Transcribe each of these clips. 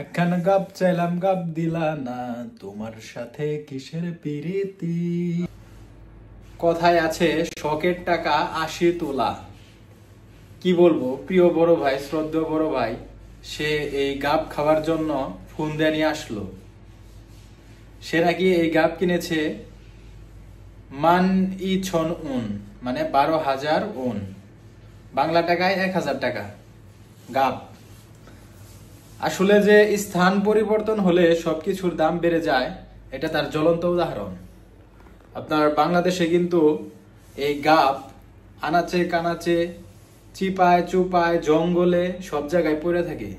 একখানা গাব চাইলাম গাব দিলা না, তোমার সাথে কিসের পিরিতি। কথায় আছে শখের টাকা ৮০ তোলা। কি বলবো, প্রিয় বড় ভাই, শ্রদ্ধেয় বড় ভাই, সে এই গাব খাওয়ার জন্য ফোন দিয়ে নিয়ে আসলো। সে নাকি এই গাব কিনেছে মান ই ছন উন, মানে ১২,০০০ উন, বাংলা টাকায় ১,০০০ টাকা গাব। আসলে যে স্থান পরিবর্তন হলে সবকিছুর দাম বেড়ে যায়, এটা তার জ্বলন্ত উদাহরণ। আপনার বাংলাদেশে কিন্তু এই গাব আনাচে কানাচে, চিপায় চুপায়, জঙ্গলে সব জায়গায় পড়ে থাকে।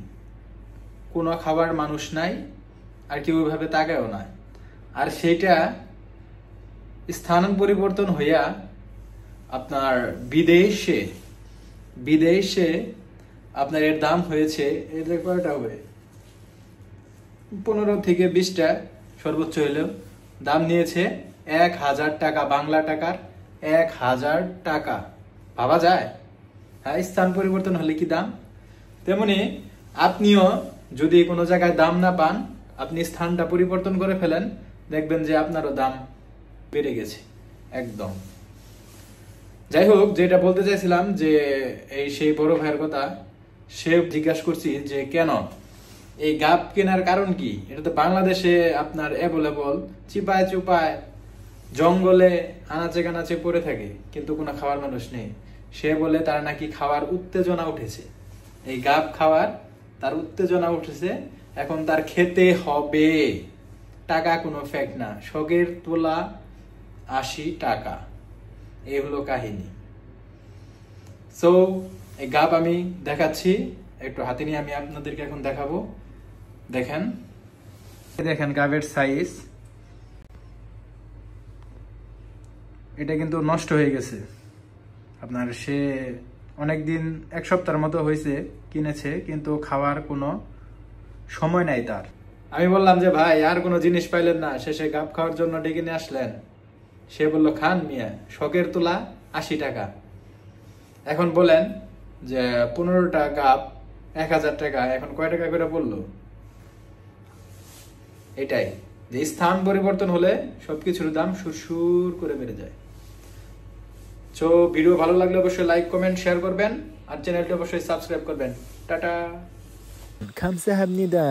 কোনো খাবার মানুষ নাই, আর কেউ ওইভাবে তাকায়ও না। আর সেটা স্থান পরিবর্তন হইয়া আপনার বিদেশে বিদেশে আপনার এর দাম হয়েছে, এদের কয়টা হবে, ১৫ থেকে ২০টা সর্বোচ্চ হলেও দাম নিয়েছে ১,০০০ টাকা, বাংলা টাকার ১,০০০ টাকা। ভাবা যায়? হ্যাঁ, স্থান পরিবর্তন হলে কি দাম। তেমনি আপনিও যদি কোনো জায়গায় দাম না পান, আপনি স্থানটা পরিবর্তন করে ফেলেন, দেখবেন যে আপনারও দাম বেড়ে গেছে একদম। যাই হোক, যেটা বলতে চাইছিলাম যে এই সেই বড় ভাইয়ের কথা, সে জিজ্ঞাসা করছি যে কেন এই গাব কেনার কারণ কি। এটা তো বাংলাদেশে আপনার অ্যাভেলেবল, চিপায় চুপায় জঙ্গলে আনাচে কানাচে পড়ে থাকে, কিন্তু কোনো খাওয়ার মানুষ নেই। সে বলে তার নাকি খাওয়ার উত্তেজনা উঠেছে, এই গাব খাওয়ার তার উত্তেজনা উঠেছে, এখন তার খেতে হবে। টাকা কোনো ফ্যাক্ট না, শখের তোলা ৮০ টাকা, এই হলো কাহিনী। সো এই গাব আমি দেখাচ্ছি, একটু হাতে নিয়ে আমি আপনাদেরকে এখন দেখাবো। দেখেন, দেখেন গাবের সাইজ, এটা কিন্তু নষ্ট হয়ে গেছে। আপনার সে অনেকদিন, ১ সপ্তাহের মতো হয়েছে কিনেছে, কিন্তু খাওয়ার কোনো সময় নাই তার। আমি বললাম যে ভাই, আর কোনো জিনিস পাইলেন না, শেষে গাব খাওয়ার জন্য ডেকে নিয়ে আসলেন। সে বলল খান মিয়া, শখের তোলা ৮০ টাকা। এখন বলেন যে ১৫টা গাব ১,০০০ টাকা, এখন কয় টাকা করে পড়লো। এটাই যে স্থান পরিবর্তন হলে সবকিছুর দাম সুর করে বেড়ে যায়। সো ভিডিও ভালো লাগলে অবশ্যই লাইক কমেন্ট শেয়ার করবেন, আর চ্যানেলটি অবশ্যই সাবস্ক্রাইব করবেন। টাটা। 감사합니다.